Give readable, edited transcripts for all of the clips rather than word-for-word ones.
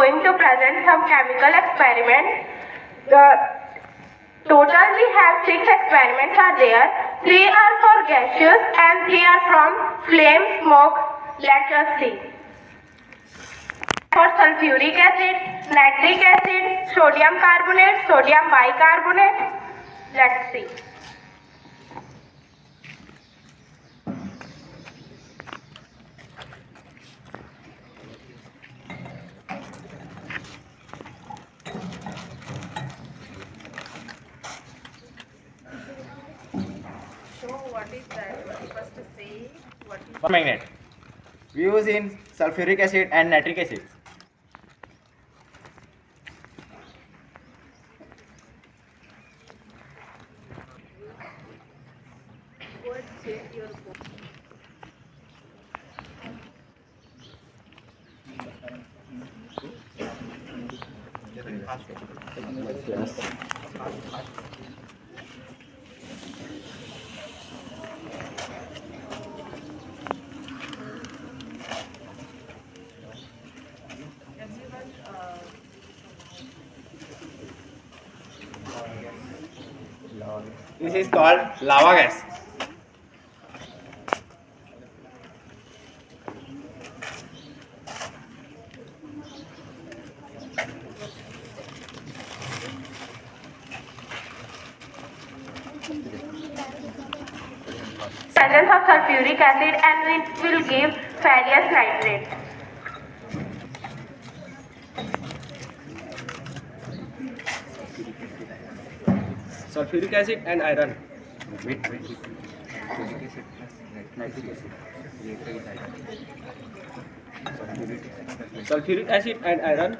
going to present some chemical experiments. Total we have 6 experiments are there. 3 are for gaseous and 3 are from flame, smoke. Let us see. For sulfuric acid, nitric acid, sodium carbonate, sodium bicarbonate. Let's see. What is that? First say what is Magnet. We use in sulfuric acid and nitric acid. what change your book? Everyone This is called lava gas. Presence of sulfuric acid and it will give ferrous nitrate. Sulfuric acid and iron. Sulfuric acid and iron.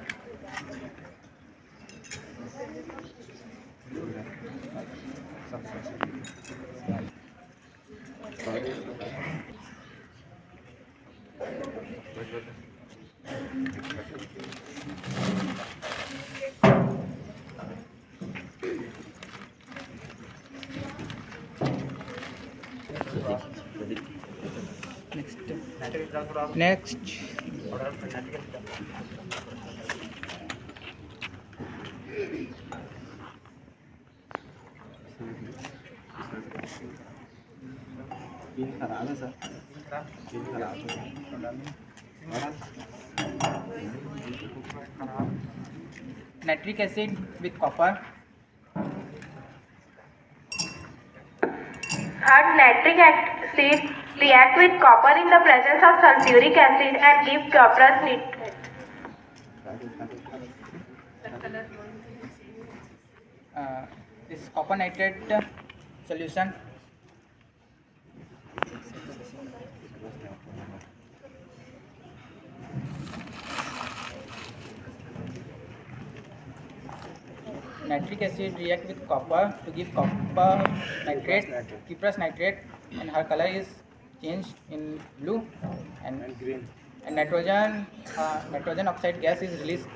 Next. Nitric acid with copper. Third, nitric acid react with copper in the presence of sulfuric acid and give cuprous nitrate. This copper nitrate solution. Nitric acid react with copper to give copper nitrate, cuprous nitrate, and her color is changed in blue, and Green. and nitrogen oxide gas is released.